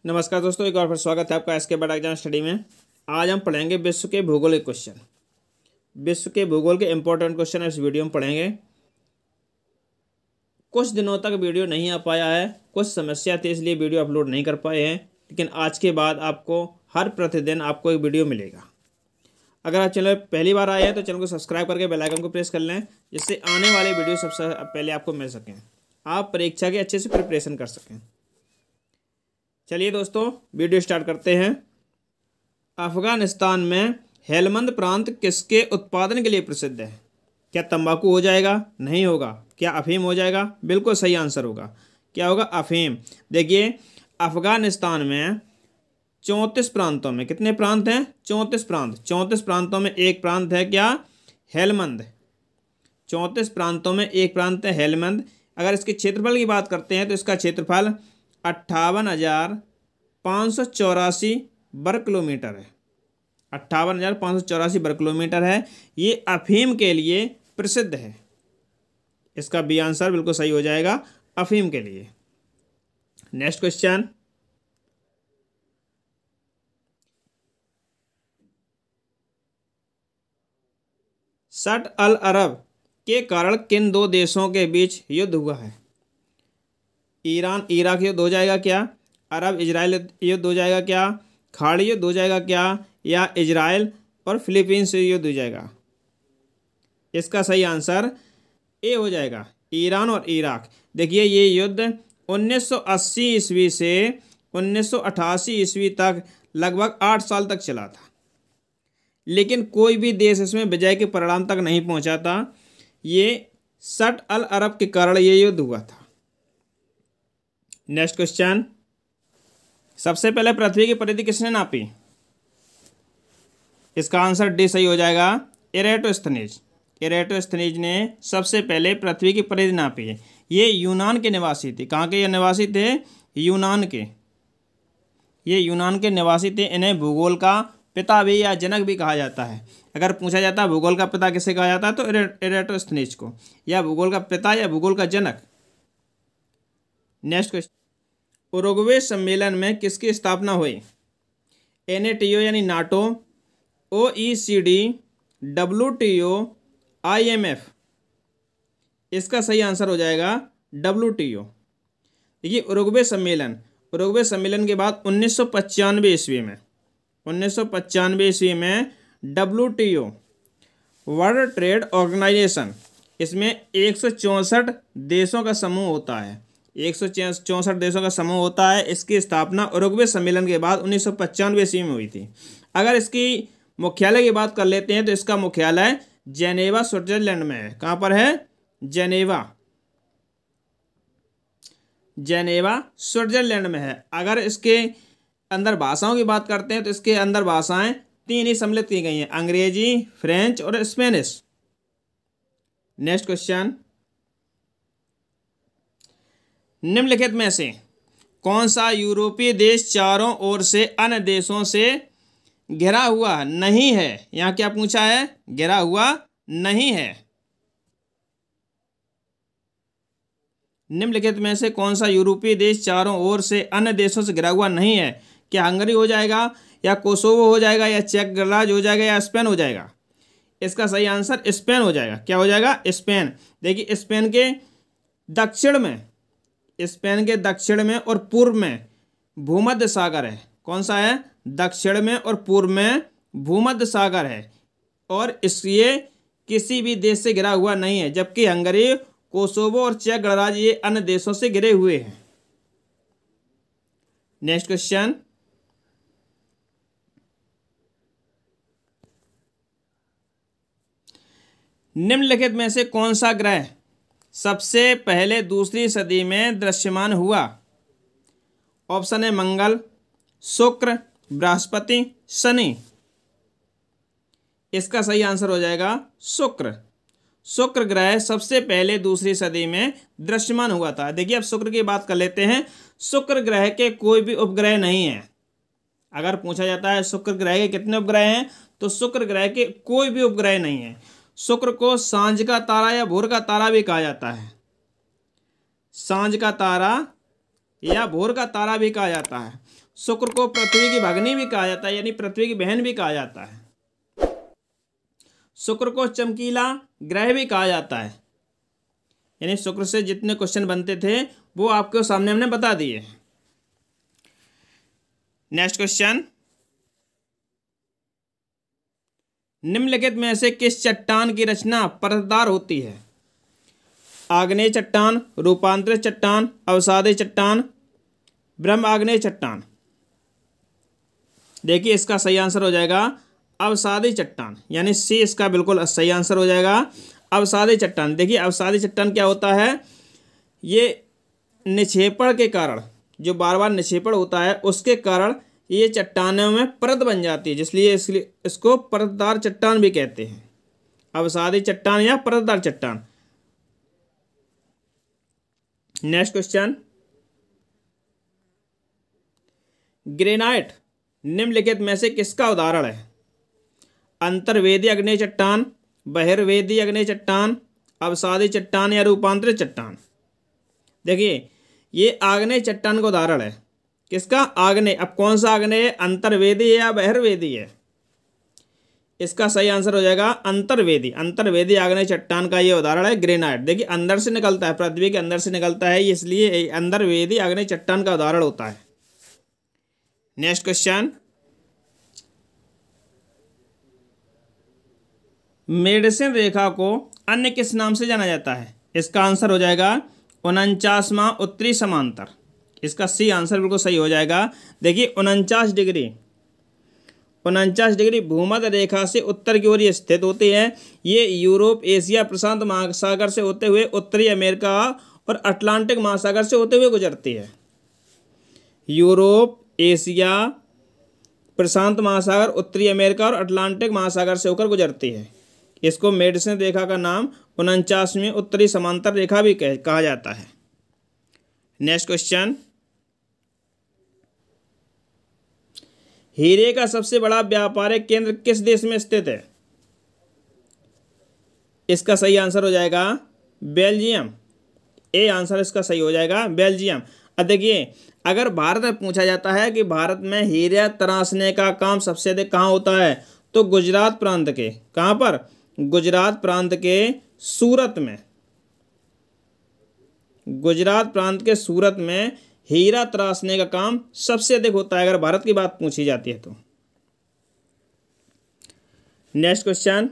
नमस्कार दोस्तों, एक बार फिर स्वागत है आपका एसके बड़ा एग्जाम स्टडी में। आज हम पढ़ेंगे विश्व के भूगोल के क्वेश्चन। विश्व के भूगोल के इंपॉर्टेंट क्वेश्चन इस वीडियो में पढ़ेंगे। कुछ दिनों तक वीडियो नहीं आ पाया है, कुछ समस्या थी इसलिए वीडियो अपलोड नहीं कर पाए हैं, लेकिन आज के बाद आपको हर प्रतिदिन आपको एक वीडियो मिलेगा। अगर आप चैनल पहली बार आए हैं तो चैनल को सब्सक्राइब करके बेल आइकन को प्रेस कर लें, जिससे आने वाले वीडियो सबसे पहले आपको मिल सकें, आप परीक्षा के अच्छे से प्रिपरेशन कर सकें। चलिए दोस्तों, वीडियो स्टार्ट करते हैं। अफगानिस्तान में हेलमंद प्रांत किसके उत्पादन के लिए प्रसिद्ध है? क्या तंबाकू हो जाएगा? नहीं होगा। क्या अफीम हो जाएगा? बिल्कुल सही आंसर होगा। क्या होगा? अफीम। देखिए, अफगानिस्तान में 34 प्रांतों में, कितने प्रांत हैं? 34 प्रांत। 34 प्रांतों में एक प्रांत है क्या? हेलमंद। 34 प्रांतों में एक प्रांत है हेलमंद। अगर इसके क्षेत्रफल की बात करते हैं तो इसका क्षेत्रफल 58,584 वर्ग किलोमीटर है। 58,584 वर्ग किलोमीटर है। ये अफीम के लिए प्रसिद्ध है। इसका बी आंसर बिल्कुल सही हो जाएगा, अफीम के लिए। Next question. शट अल अरब के कारण किन दो देशों के बीच युद्ध हुआ है? ईरान इराक युद्ध हो जाएगा क्या? अरब इजराइल युद्ध हो जाएगा क्या? खाड़ी युद्ध हो जाएगा क्या? या इजराइल और फिलीपींस से युद्ध हो जाएगा? इसका सही आंसर ए हो जाएगा, ईरान और इराक। देखिए, ये युद्ध 1980 ईस्वी से 1988 ईस्वी तक लगभग 8 साल तक चला था, लेकिन कोई भी देश इसमें विजय के परिणाम तक नहीं पहुंचा था। ये शट अल अरब के कारण ये युद्ध हुआ था। Next question. सबसे पहले पृथ्वी की परिधि किसने नापी? इसका आंसर डी सही हो जाएगा, इरेटोस्थनीज। इरेटोस्थनीज ने सबसे पहले पृथ्वी की परिधि नापी है। ये यूनान के निवासी थे। कहाँ के ये निवासी थे? यूनान के। ये यूनान के निवासी थे। इन्हें भूगोल का पिता भी या जनक भी कहा जाता है। अगर पूछा जाता है भूगोल का पिता किसे कहा जाता है तो इरेटोस्थनीज को, या भूगोल का पिता या भूगोल का जनक। Next question. उरुग्वे सम्मेलन में किसकी स्थापना हुई? NATO यानी नाटो, OECD, WTO, IMF। इसका सही आंसर हो जाएगा WTO। देखिए, उरुग्वे सम्मेलन के बाद 1995 ईस्वी में 1995 ईस्वी में WTO वर्ल्ड ट्रेड ऑर्गेनाइजेशन, इसमें 164 देशों का समूह होता है। 164 देशों का समूह होता है। इसकी स्थापना उरुग्वे सम्मेलन के बाद 1995 ईस्वी में हुई थी। अगर इसकी मुख्यालय की बात कर लेते हैं तो इसका मुख्यालय जेनेवा, स्विट्जरलैंड में है। कहाँ पर है? जेनेवा स्विट्जरलैंड में है। अगर इसके अंदर भाषाओं की बात करते हैं तो इसके अंदर भाषाएं 3 ही सम्मिलित की गई हैं, अंग्रेजी, फ्रेंच और स्पेनिश। Next question. निम्नलिखित में से कौन सा यूरोपीय देश चारों ओर से अन्य देशों से घिरा हुआ नहीं है? यहाँ क्या पूछा है? घिरा हुआ नहीं है। निम्नलिखित में से कौन सा यूरोपीय देश चारों ओर से अन्य देशों से घिरा हुआ नहीं है? क्या हंगरी हो जाएगा, या कोसोवो हो जाएगा, या चेक गणराज्य हो जाएगा, या स्पेन हो जाएगा? इसका सही आंसर स्पेन हो जाएगा। क्या हो जाएगा? स्पेन। देखिए, स्पेन के दक्षिण में और पूर्व में भूमध्य सागर है। कौन सा है? दक्षिण में और पूर्व में भूमध्य सागर है, और इसलिए किसी भी देश से घिरा हुआ नहीं है। जबकि हंगरी, कोसोवो और चेक गणराज्य ये अन्य देशों से घिरे हुए हैं। Next question. निम्नलिखित में से कौन सा ग्रह सबसे पहले दूसरी सदी में दृश्यमान हुआ? ऑप्शन है मंगल, शुक्र, बृहस्पति, शनि। इसका सही आंसर हो जाएगा शुक्र। शुक्र ग्रह सबसे पहले दूसरी सदी में दृश्यमान हुआ था। देखिए, अब शुक्र की बात कर लेते हैं। शुक्र ग्रह के कोई भी उपग्रह नहीं है। अगर पूछा जाता है शुक्र ग्रह के कितने उपग्रह हैं, तो शुक्र ग्रह के कोई भी उपग्रह नहीं है। शुक्र को सांझ का तारा या भोर का तारा भी कहा जाता है। सांझ का तारा या भोर का तारा भी कहा जाता है। शुक्र को पृथ्वी की भगिनी भी कहा जाता है, यानी पृथ्वी की बहन भी कहा जाता है। शुक्र को चमकीला ग्रह भी कहा जाता है। यानी शुक्र से जितने क्वेश्चन बनते थे वो आपके सामने हमने बता दिए। नेक्स्ट क्वेश्चन, निम्नलिखित में से किस चट्टान की रचना परतदार होती है? आग्नेय चट्टान, रूपांतरित चट्टान, अवसादी चट्टान, ब्रह्म आग्नेय चट्टान। देखिए इसका सही आंसर हो जाएगा अवसादी चट्टान, यानी सी इसका बिल्कुल सही आंसर हो जाएगा, अवसादी चट्टान। देखिए अवसादी चट्टान क्या होता है, ये निक्षेपण के कारण, जो बार बार निक्षेपण होता है उसके कारण ये चट्टानों में परत बन जाती है, इसलिए इसको परतदार चट्टान भी कहते हैं, अवसादी चट्टान या परतदार चट्टान। नेक्स्ट क्वेश्चन, ग्रेनाइट निम्नलिखित में से किसका उदाहरण है? अंतर्वेदी अग्नेय चट्टान, बहिर्वेदी अग्नेय चट्टान, अवसादी चट्टान या रूपांतरित चट्टान। देखिए ये आग्नेय चट्टान का उदाहरण है। किसका? आग्नेय। अब कौन सा आग्नेय है, अंतर्वेदी है या बहिर्वेदी है? इसका सही आंसर हो जाएगा अंतर्वेदी। अंतर्वेदी आग्नेय चट्टान का ये उदाहरण है ग्रेनाइट। देखिए अंदर से निकलता है, पृथ्वी के अंदर से निकलता है, इसलिए अंतर्वेदी आग्नेय चट्टान का उदाहरण होता है। नेक्स्ट क्वेश्चन, मेडिसिन रेखा को अन्य किस नाम से जाना जाता है? इसका आंसर हो जाएगा 49वां उत्तरी समांतर। इसका सी आंसर बिल्कुल सही हो जाएगा। देखिए 49 डिग्री भूमध्य रेखा से उत्तर की ओर ये स्थित होती है। ये यूरोप, एशिया, प्रशांत महासागर से होते हुए उत्तरी अमेरिका और अटलांटिक महासागर से होते हुए गुजरती है। यूरोप, एशिया, प्रशांत महासागर, उत्तरी अमेरिका और अटलांटिक महासागर से होकर गुजरती है। इसको मेडिसिन रेखा का नाम 49वीं उत्तरी समांतर रेखा भी कहा जाता है। नेक्स्ट क्वेश्चन, हीरे का सबसे बड़ा व्यापारिक केंद्र किस देश में स्थित है? इसका सही आंसर हो जाएगा बेल्जियम। ए आंसर इसका सही हो जाएगा बेल्जियम। अब देखिए अगर भारत में पूछा जाता है कि भारत में हीरा तराशने का काम सबसे अधिक कहाँ होता है, तो गुजरात प्रांत के, कहाँ पर? गुजरात प्रांत के सूरत में। गुजरात प्रांत के सूरत में हीरा तराशने का काम सबसे अधिक होता है, अगर भारत की बात पूछी जाती है तो। नेक्स्ट क्वेश्चन,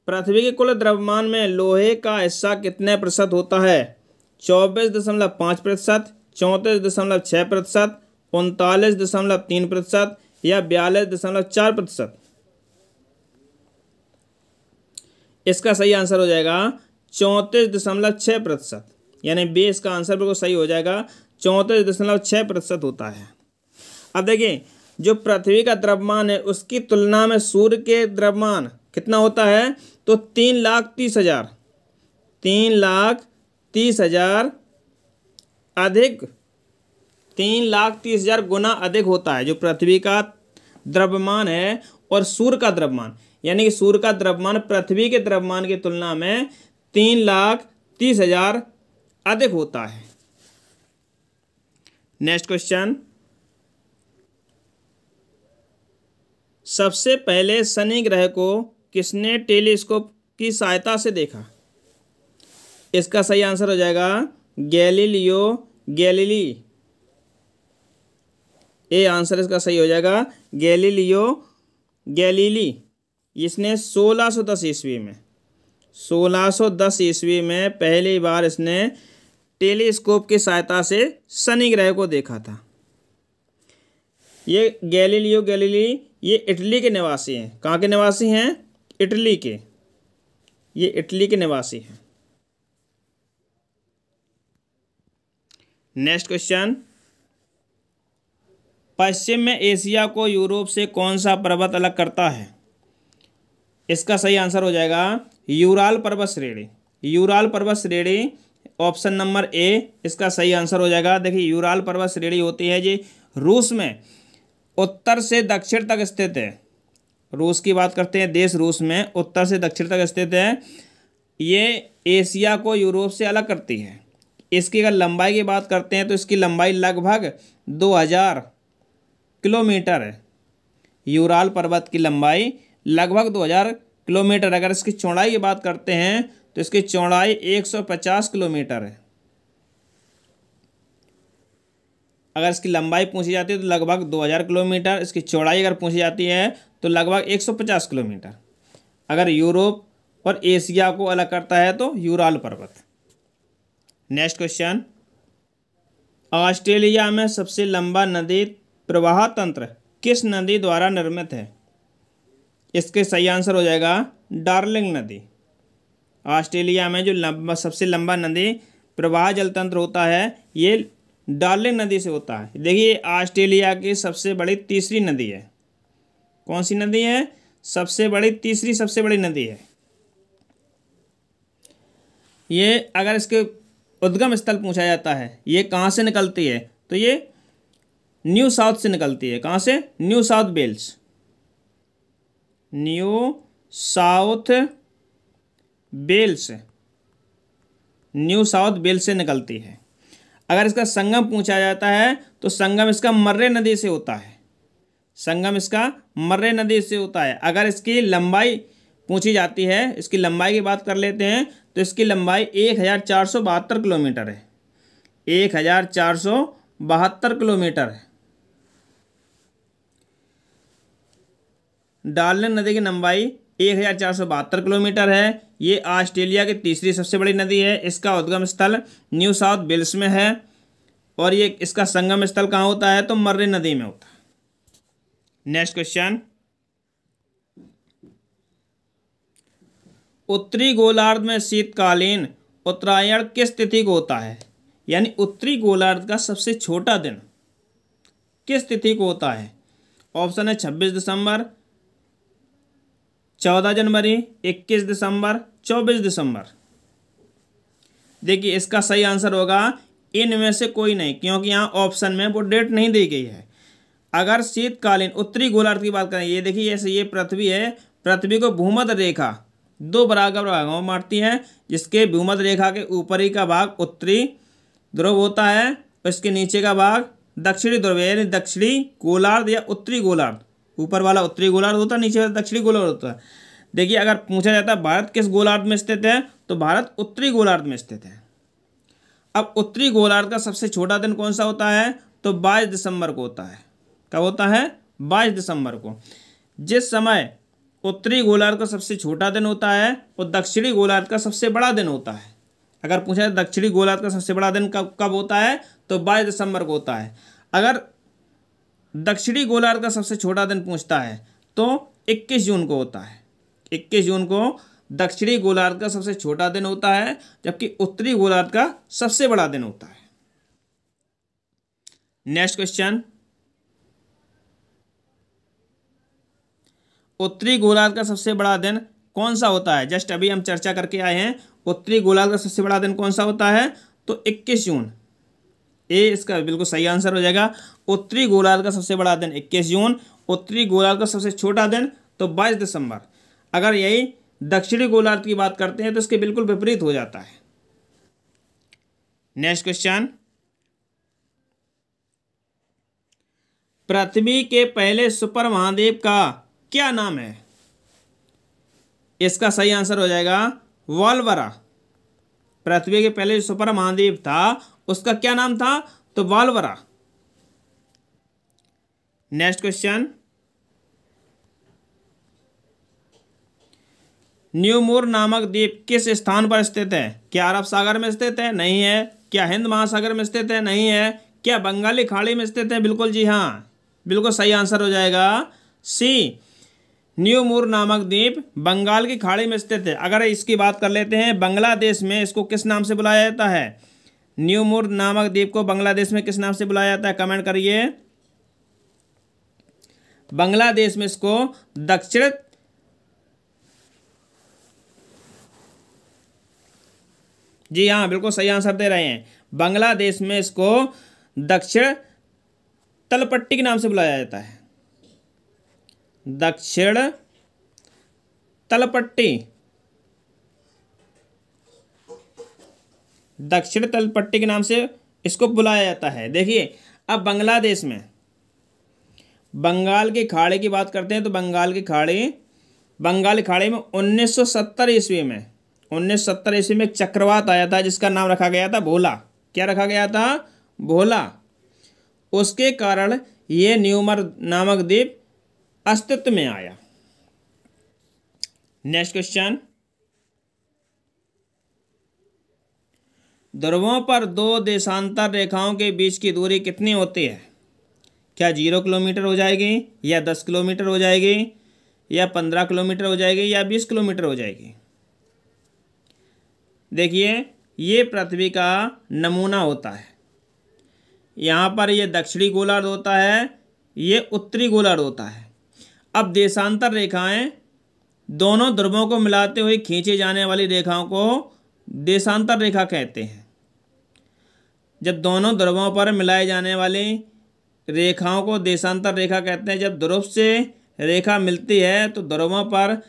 पृथ्वी के कुल द्रव्यमान में लोहे का हिस्सा कितने प्रतिशत होता है? 24.5%, 34.6%, 39.3% या 42.4%। इसका सही आंसर हो जाएगा 34.6%, यानी बी इसका आंसर बिल्कुल सही हो जाएगा, 34.6% होता है। अब देखिए जो पृथ्वी का द्रव्यमान है उसकी तुलना में सूर्य के द्रव्यमान कितना होता है, तो 3,30,000 अधिक, 3,30,000 गुना अधिक होता है जो पृथ्वी का द्रव्यमान है और सूर्य का द्रव्यमान, यानी कि सूर्य का द्रव्यमान पृथ्वी के द्रव्यमान की तुलना में 3,30,000 अधिक होता है। नेक्स्ट क्वेश्चन, सबसे पहले शनि ग्रह को किसने टेलीस्कोप की सहायता से देखा? इसका सही आंसर हो जाएगा गैलीलियो गैलीली। ए आंसर इसका सही हो जाएगा गैलीलियो गैलीली। इसने 1610 ईस्वी में पहली बार इसने टेलीस्कोप की सहायता से शनि ग्रह को देखा था। ये गैलीलियो गैलीली ये इटली के निवासी हैं। कहाँ के निवासी हैं? इटली के। ये इटली के निवासी हैं। नेक्स्ट क्वेश्चन, पश्चिम में एशिया को यूरोप से कौन सा पर्वत अलग करता है? इसका सही आंसर हो जाएगा यूराल पर्वत श्रेणी। यूराल पर्वत श्रेणी ऑप्शन नंबर ए इसका सही आंसर हो जाएगा। देखिए यूराल पर्वत श्रेणी होती है जी रूस में उत्तर से दक्षिण तक स्थित है। रूस की बात करते हैं, देश रूस में उत्तर से दक्षिण तक स्थित है। ये एशिया को यूरोप से अलग करती है। इसकी अगर लंबाई की बात करते हैं तो इसकी लंबाई लगभग 2000 किलोमीटर है। यूराल पर्वत की लंबाई लगभग 2000 किलोमीटर। अगर इसकी चौड़ाई की बात करते हैं तो इसकी चौड़ाई 150 किलोमीटर है। अगर इसकी लंबाई पूछी जाती है तो लगभग 2000 किलोमीटर, इसकी चौड़ाई अगर पूछी जाती है तो लगभग 150 किलोमीटर। अगर यूरोप और एशिया को अलग करता है तो यूराल पर्वत। नेक्स्ट क्वेश्चन, ऑस्ट्रेलिया में सबसे लंबा नदी प्रवाह तंत्र किस नदी द्वारा निर्मित है? इसके सही आंसर हो जाएगा डार्लिंग नदी। ऑस्ट्रेलिया में जो सबसे लंबा नदी प्रवाह जल तंत्र होता है ये डार्लिंग नदी से होता है। देखिए ऑस्ट्रेलिया की सबसे बड़ी तीसरी नदी है। कौन सी नदी है? सबसे बड़ी नदी है ये। अगर इसके उद्गम स्थल पूछा जाता है ये कहाँ से निकलती है तो ये न्यू साउथ से निकलती है। कहाँ से? New South Wales. New South Wales से निकलती है। अगर इसका संगम पूछा जाता है तो संगम इसका मर्रे नदी से होता है। अगर इसकी लंबाई पूछी जाती है, इसकी लंबाई की बात कर लेते हैं तो इसकी लंबाई 1472 किलोमीटर है। 1472 किलोमीटर है। डार्लिंग नदी की लंबाई 1472 किलोमीटर है। ये ऑस्ट्रेलिया की तीसरी सबसे बड़ी नदी है। इसका उद्गम स्थल न्यू साउथ वेल्स में है और ये इसका संगम स्थल कहाँ होता है तो मर्रे नदी में होता है। नेक्स्ट क्वेश्चन, उत्तरी गोलार्ध में शीतकालीन उत्तरायण किस तिथि को होता है? यानी उत्तरी गोलार्ध का सबसे छोटा दिन किस तिथि को होता है? ऑप्शन है 26 दिसंबर, 14 जनवरी, 21 दिसंबर, 24 दिसंबर। देखिए इसका सही आंसर होगा इनमें से कोई नहीं, क्योंकि यहाँ ऑप्शन में वो डेट नहीं दी गई है। अगर शीतकालीन उत्तरी गोलार्ध की बात करें, ये देखिए ऐसे ये पृथ्वी है, पृथ्वी को भूमध्य रेखा दो बराबर भागों में बांटती है, जिसके भूमध्य रेखा के ऊपरी का भाग उत्तरी ध्रुव होता है और इसके नीचे का भाग दक्षिणी ध्रुव है, यानी दक्षिणी गोलार्ध या उत्तरी गोलार्ध। ऊपर वाला उत्तरी गोलार्ध होता है, नीचे वाला दक्षिणी गोलार्ध होता है। देखिए अगर पूछा जाता है भारत किस गोलार्ध में स्थित है तो भारत उत्तरी गोलार्ध में स्थित है। अब उत्तरी गोलार्ध का सबसे छोटा दिन कौन सा होता है तो 22 दिसंबर को होता है। कब होता है? 22 दिसंबर को। जिस समय उत्तरी गोलार्ध का सबसे छोटा दिन होता है वो दक्षिणी गोलार्ध का सबसे बड़ा दिन होता है। अगर पूछा जाए दक्षिणी गोलार्ध का सबसे बड़ा दिन कब होता है तो 22 दिसंबर को होता है। अगर दक्षिणी गोलार्ध का सबसे छोटा दिन पूछता है तो 21 जून को होता है। 21 जून को दक्षिणी गोलार्ध का सबसे छोटा दिन होता है, जबकि उत्तरी गोलार्ध का सबसे बड़ा दिन होता है। नेक्स्ट क्वेश्चन, उत्तरी गोलार्ध का सबसे बड़ा दिन कौन सा होता है? जस्ट अभी हम चर्चा करके आए हैं। उत्तरी गोलार्ध का सबसे बड़ा दिन कौन सा होता है तो 21 जून। ए इसका बिल्कुल सही आंसर हो जाएगा। उत्तरी गोलार्ध का सबसे बड़ा दिन 21 जून, उत्तरी गोलार्ध का सबसे छोटा दिन तो 22 दिसंबर। अगर यही दक्षिणी गोलार्ध की बात करते हैं तो इसके बिल्कुल विपरीत हो जाता है। नेक्स्ट क्वेश्चन, पृथ्वी के पहले सुपर महाद्वीप का क्या नाम है? इसका सही आंसर हो जाएगा वाल्वरा। पृथ्वी के पहले जो सुपर महाद्वीप था उसका क्या नाम था तो वाल्वरा। नेक्स्ट क्वेश्चन, न्यूमोर नामक द्वीप किस स्थान पर स्थित है? क्या अरब सागर में स्थित है? नहीं है। क्या हिंद महासागर में स्थित है? नहीं है। क्या बंगाली खाड़ी में स्थित है? बिल्कुल जी हाँ, बिल्कुल सही आंसर हो जाएगा सी। न्यूमोर नामक द्वीप बंगाल की खाड़ी में स्थित है। अगर इसकी बात कर लेते हैं बांग्लादेश में इसको किस नाम से बुलाया जाता है? न्यूमोर नामक द्वीप को बांग्लादेश में किस नाम से बुलाया जाता है? कमेंट करिए। बांग्लादेश में इसको दक्षिण जी हाँ, बिल्कुल सही आंसर दे रहे हैं। बांग्लादेश में इसको दक्षिण तलपट्टी के नाम से बुलाया जाता है। दक्षिण तलपट्टी, दक्षिण तल पट्टी के नाम से इसको बुलाया जाता है। देखिए अब बांग्लादेश में बंगाल की खाड़ी की बात करते हैं तो बंगाल की खाड़ी में 1970 ईस्वी में 1970 ईस्वी में एक चक्रवात आया था जिसका नाम रखा गया था भोला। क्या रखा गया था? भोला। उसके कारण ये न्यूमर नामक द्वीप अस्तित्व में आया। नेक्स्ट क्वेश्चन, ध्रुवों पर दो देशांतर रेखाओं के बीच की दूरी कितनी होती है? क्या 0 किलोमीटर हो जाएगी, या 10 किलोमीटर हो जाएगी, या 15 किलोमीटर हो जाएगी, या 20 किलोमीटर हो जाएगी? देखिए ये पृथ्वी का नमूना होता है। यहाँ पर ये दक्षिणी गोलार्ध होता है, ये उत्तरी गोलार्ध होता है। अब देशांतर रेखाएं दोनों ध्रुवों को मिलाते हुए खींची जाने वाली रेखाओं को देशांतर रेखा कहते हैं। जब दोनों ध्रुवों पर मिलाए जाने वाली रेखाओं को देशांतर रेखा कहते हैं। जब ध्रुव से रेखा मिलती है तो ध्रुवों पर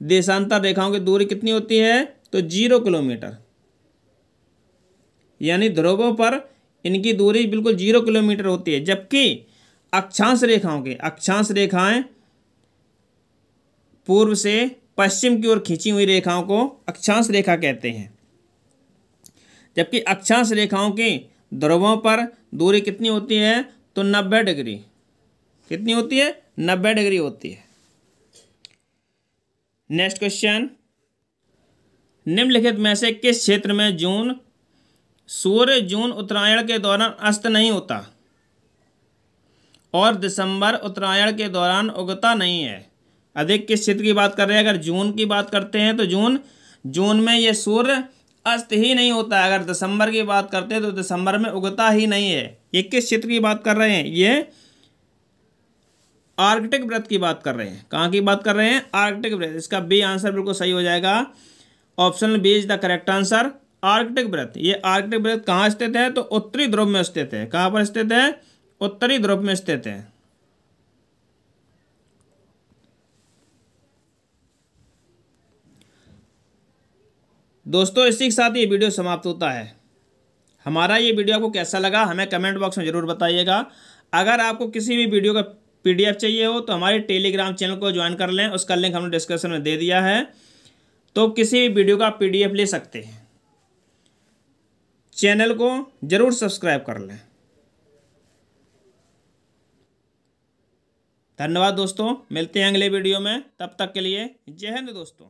देशांतर रेखाओं की दूरी कितनी होती है? तो 0 किलोमीटर, यानी ध्रुवों पर इनकी दूरी बिल्कुल 0 किलोमीटर होती है। जबकि अक्षांश रेखाएं पूर्व से पश्चिम की ओर खींची हुई रेखाओं को अक्षांश रेखा कहते हैं। जबकि अक्षांश रेखाओं की ध्रुवों पर दूरी कितनी होती है? तो 90 डिग्री। कितनी होती है? 90 डिग्री होती है। नेक्स्ट क्वेश्चन, निम्नलिखित में से किस क्षेत्र में सूर्य जून उत्तरायण के दौरान अस्त नहीं होता और दिसंबर उत्तरायण के दौरान उगता नहीं है? अधिक किस क्षेत्र की बात कर रहे हैं? अगर जून की बात करते हैं तो जून में ये सूर्य अस्त ही नहीं होता है। अगर दिसंबर की बात करते हैं तो दिसंबर में उगता ही नहीं है। ये किस क्षेत्र की बात कर रहे हैं? ये आर्कटिक वृत्त की बात कर रहे हैं। कहाँ की बात कर रहे हैं? आर्कटिक वृत्त। इसका बी आंसर बिल्कुल सही हो जाएगा। Option B is the correct answer, Arctic वृत्त। ये आर्कटिक वृत्त कहाँ स्थित है? तो उत्तरी ध्रुव में स्थित है। कहाँ पर स्थित है? उत्तरी ध्रुव में स्थित है। दोस्तों इसी के साथ ये वीडियो समाप्त होता है। हमारा ये वीडियो आपको कैसा लगा हमें कमेंट बॉक्स में ज़रूर बताइएगा। अगर आपको किसी भी वीडियो का PDF चाहिए हो तो हमारे टेलीग्राम चैनल को ज्वाइन कर लें, उसका लिंक हमने डिस्क्रिप्शन में दे दिया है। तो किसी भी वीडियो का PDF ले सकते हैं। चैनल को ज़रूर सब्सक्राइब कर लें। धन्यवाद दोस्तों, मिलते हैं अगले वीडियो में। तब तक के लिए जय हिंद दोस्तों।